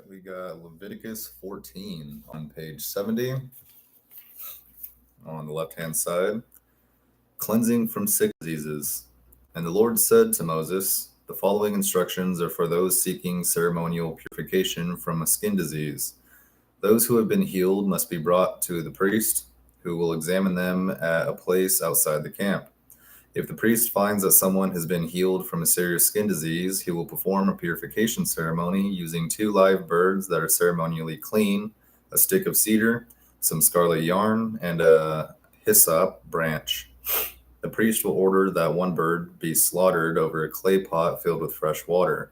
we got Leviticus 14 on page 70 on the left-hand side. Cleansing from sick diseases. And the Lord said to Moses, the following instructions are for those seeking ceremonial purification from a skin disease. Those who have been healed must be brought to the priest, who will examine them at a place outside the camp. If the priest finds that someone has been healed from a serious skin disease, he will perform a purification ceremony using 2 live birds that are ceremonially clean, a stick of cedar, some scarlet yarn, and a hyssop branch. The priest will order that one bird be slaughtered over a clay pot filled with fresh water.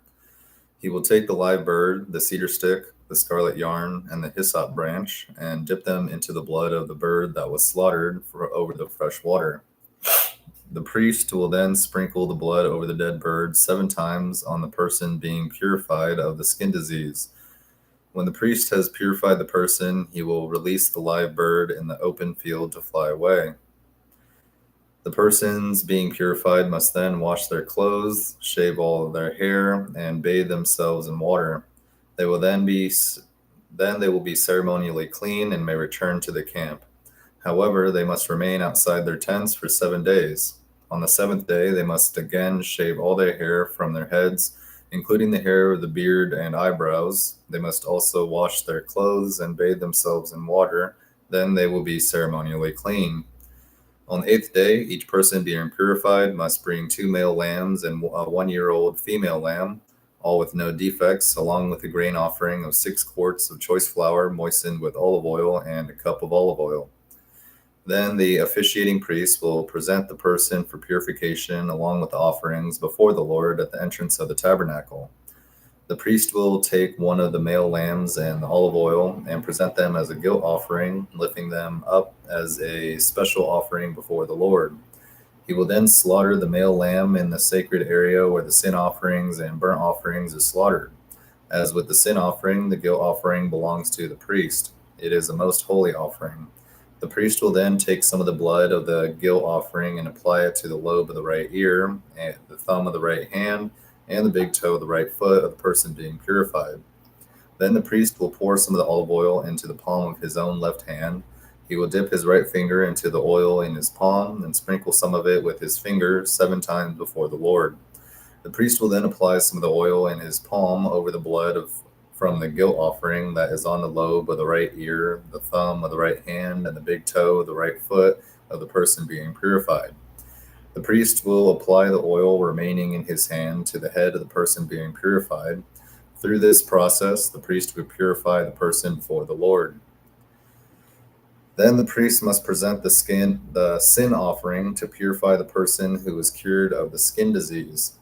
He will take the live bird, the cedar stick, the scarlet yarn, and the hyssop branch, and dip them into the blood of the bird that was slaughtered over the fresh water. The priest will then sprinkle the blood over the dead bird 7 times on the person being purified of the skin disease. When the priest has purified the person, he will release the live bird in the open field to fly away. The persons being purified must then wash their clothes, shave all of their hair, and bathe themselves in water. They will then be ceremonially clean and may return to the camp. However, they must remain outside their tents for 7 days. On the 7th day, they must again shave all their hair from their heads, including the hair of the beard and eyebrows. They must also wash their clothes and bathe themselves in water. Then they will be ceremonially clean. On the 8th day, each person being purified must bring 2 male lambs and a 1-year-old female lamb, all with no defects, along with a grain offering of 6 quarts of choice flour moistened with olive oil and a cup of olive oil. Then the officiating priest will present the person for purification along with the offerings before the Lord at the entrance of the tabernacle. The priest will take one of the male lambs and the olive oil and present them as a guilt offering, lifting them up as a special offering before the Lord. He will then slaughter the male lamb in the sacred area where the sin offerings and burnt offerings are slaughtered. As with the sin offering, the guilt offering belongs to the priest. It is a most holy offering. The priest will then take some of the blood of the guilt offering and apply it to the lobe of the right ear, and the thumb of the right hand, and the big toe of the right foot of the person being purified. Then the priest will pour some of the olive oil into the palm of his own left hand. He will dip his right finger into the oil in his palm and sprinkle some of it with his finger 7 times before the Lord. The priest will then apply some of the oil in his palm over the blood from the guilt offering that is on the lobe of the right ear, the thumb of the right hand, and the big toe of the right foot of the person being purified. The priest will apply the oil remaining in his hand to the head of the person being purified. Through this process, the priest will purify the person for the Lord. Then the priest must present the sin offering to purify the person who is cured of the skin disease.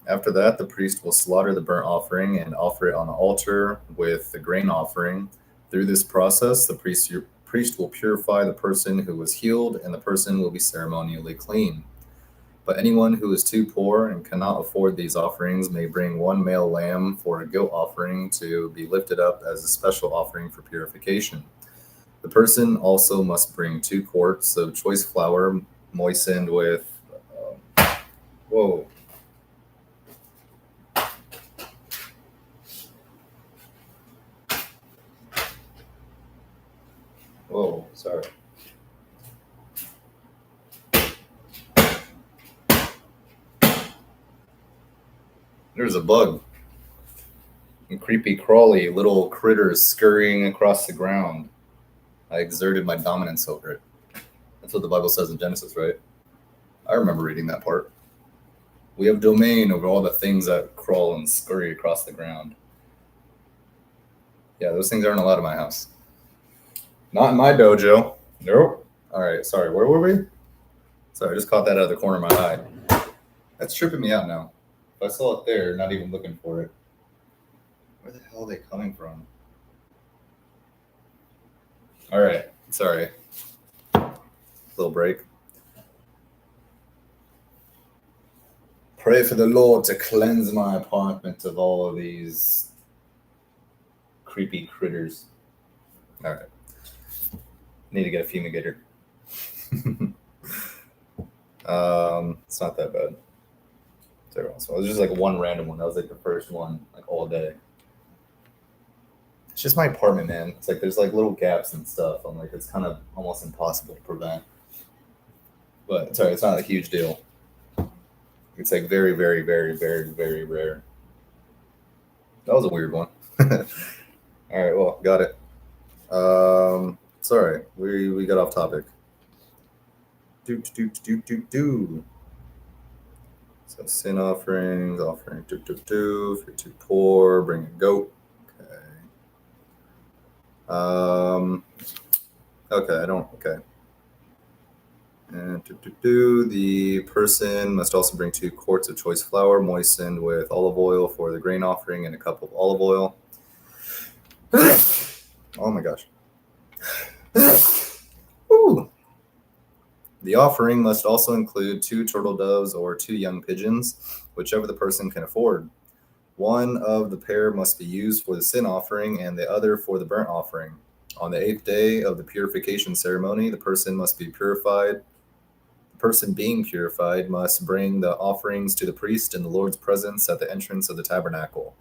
After that, the priest will slaughter the burnt offering and offer it on the altar with the grain offering. Through this process, the priest will purify the person who was healed, and the person will be ceremonially clean. But anyone who is too poor and cannot afford these offerings may bring 1 male lamb for a guilt offering to be lifted up as a special offering for purification. The person also must bring 2 quarts of choice flour moistened with sorry. There's a bug. And creepy crawly little critters scurrying across the ground. I exerted my dominance over it. That's what the Bible says in Genesis, right? I remember reading that part. We have domain over all the things that crawl and scurry across the ground. Yeah, those things aren't allowed in my house. Not in my dojo. Nope. All right, sorry, where were we? Sorry, I just caught that out of the corner of my eye. That's tripping me out now. If I saw it there, not even looking for it. Where the hell are they coming from? All right, sorry. Little break. Pray for the Lord to cleanse my apartment of all of these creepy critters. All right. Need to get a fumigator. It's not that bad. It was just like one random one. That was like the first one, like all day. It's just my apartment, man. It's like there's like little gaps and stuff. I'm like, it's kind of almost impossible to prevent. But sorry, it's not a huge deal. It's like very, very, very, very, very rare. That was a weird one. All right, well, got it. Sorry, we got off topic. Do. So sin offerings, offering If you're too poor, bring a goat. Okay. Okay, I don't. Okay. And the person must also bring 2 quarts of choice flour moistened with olive oil for the grain offering and a cup of olive oil. Oh my gosh. Ooh. The offering must also include 2 turtle doves or 2 young pigeons, whichever the person can afford. One of the pair must be used for the sin offering and the other for the burnt offering. On the 8th day of the purification ceremony, the person must be purified. The person being purified must bring the offerings to the priest in the Lord's presence at the entrance of the tabernacle.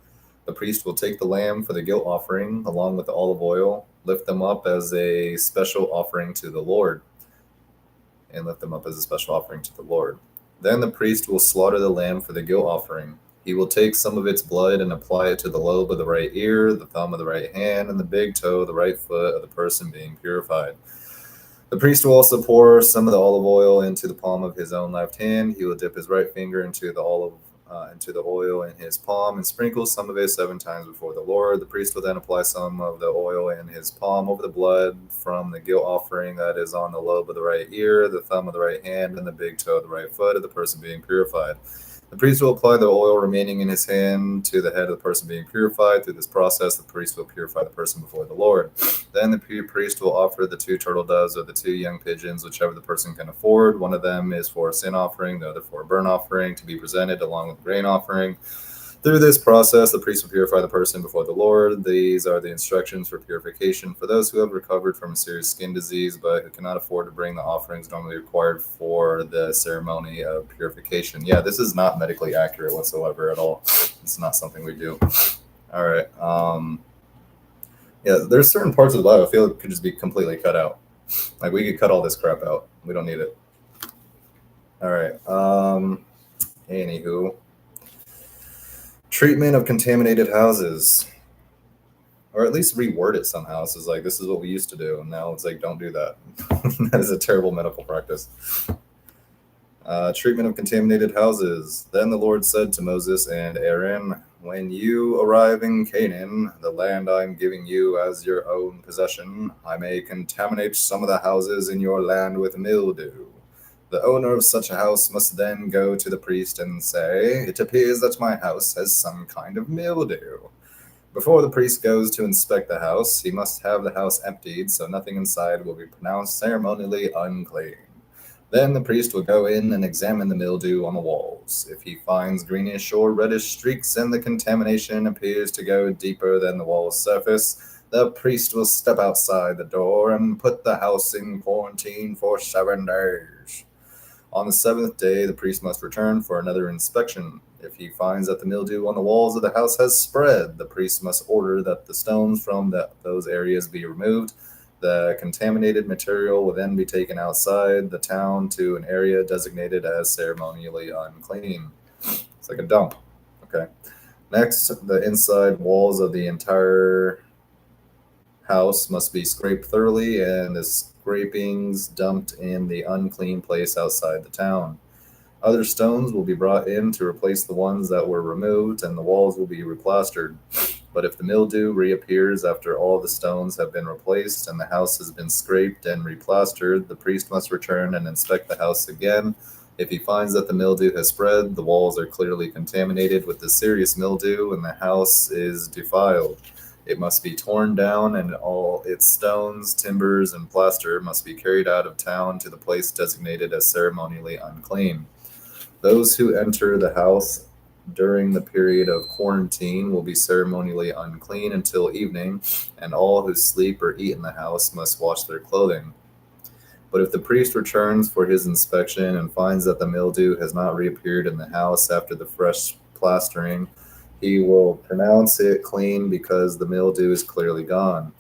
The priest will take the lamb for the guilt offering along with the olive oil, lift them up as a special offering to the Lord. Then the priest will slaughter the lamb for the guilt offering. He will take some of its blood and apply it to the lobe of the right ear, the thumb of the right hand, and the big toe of the right foot of the person being purified. The priest will also pour some of the olive oil into the palm of his own left hand. He will dip his right finger into the oil in his palm and sprinkle some of it 7 times before the Lord. The priest will then apply some of the oil in his palm over the blood from the guilt offering that is on the lobe of the right ear, the thumb of the right hand, and the big toe of the right foot of the person being purified. The priest will apply the oil remaining in his hand to the head of the person being purified. Through this process, the priest will purify the person before the Lord. Then the priest will offer the 2 turtle doves or the 2 young pigeons, whichever the person can afford. One of them is for a sin offering, the other for a burnt offering, to be presented along with the grain offering. Through this process, the priest will purify the person before the Lord. These are the instructions for purification for those who have recovered from a serious skin disease but who cannot afford to bring the offerings normally required for the ceremony of purification. Yeah, this is not medically accurate whatsoever at all. It's not something we do. All right. Yeah, there's certain parts of the Bible I feel could just be completely cut out. Like we could cut all this crap out. We don't need it. All right. Anywho. Treatment of contaminated houses, or at least reword it somehow. It's like, this is what we used to do, and now it's like, don't do that. That is a terrible medical practice. Treatment of contaminated houses. Then the Lord said to Moses and Aaron, when you arrive in Canaan, the land I'm giving you as your own possession, I may contaminate some of the houses in your land with mildew. The owner of such a house must then go to the priest and say, it appears that my house has some kind of mildew. Before the priest goes to inspect the house, he must have the house emptied so nothing inside will be pronounced ceremonially unclean. Then the priest will go in and examine the mildew on the walls. If he finds greenish or reddish streaks and the contamination appears to go deeper than the wall's surface, the priest will step outside the door and put the house in quarantine for 7 days. On the 7th day, the priest must return for another inspection. If he finds that the mildew on the walls of the house has spread, the priest must order that the stones from those areas be removed. The contaminated material will then be taken outside the town to an area designated as ceremonially unclean. It's like a dump. Okay. Next, the inside walls of the entire house must be scraped thoroughly and the scrapings dumped in the unclean place outside the town. Other stones will be brought in to replace the ones that were removed, and the walls will be replastered. But if the mildew reappears after all the stones have been replaced and the house has been scraped and replastered, the priest must return and inspect the house again. If he finds that the mildew has spread, the walls are clearly contaminated with the serious mildew, and the house is defiled. It must be torn down, and all its stones, timbers, and plaster must be carried out of town to the place designated as ceremonially unclean. Those who enter the house during the period of quarantine will be ceremonially unclean until evening, and all who sleep or eat in the house must wash their clothing. But if the priest returns for his inspection and finds that the mildew has not reappeared in the house after the fresh plastering, He will pronounce it clean because the mildew is clearly gone.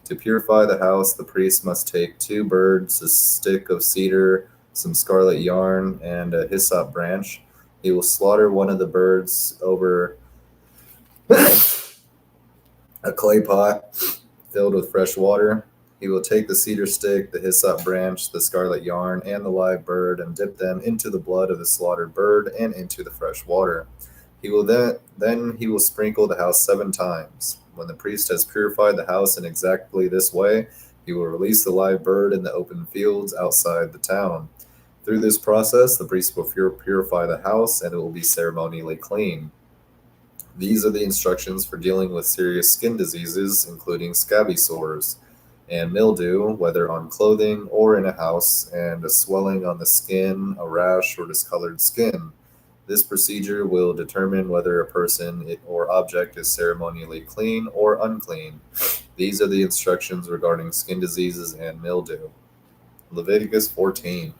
To purify the house, the priest must take 2 birds, a stick of cedar, some scarlet yarn, and a hyssop branch. He will slaughter one of the birds over a clay pot filled with fresh water. He will take the cedar stick, the hyssop branch, the scarlet yarn, and the live bird and dip them into the blood of the slaughtered bird and into the fresh water. He will then he will sprinkle the house 7 times. When the priest has purified the house in exactly this way, he will release the live bird in the open fields outside the town. Through this process, the priest will purify the house and it will be ceremonially clean. These are the instructions for dealing with serious skin diseases, including scabby sores and mildew, whether on clothing or in a house, and a swelling on the skin, a rash, or discolored skin. This procedure will determine whether a person or object is ceremonially clean or unclean. These are the instructions regarding skin diseases and mildew. Leviticus 14.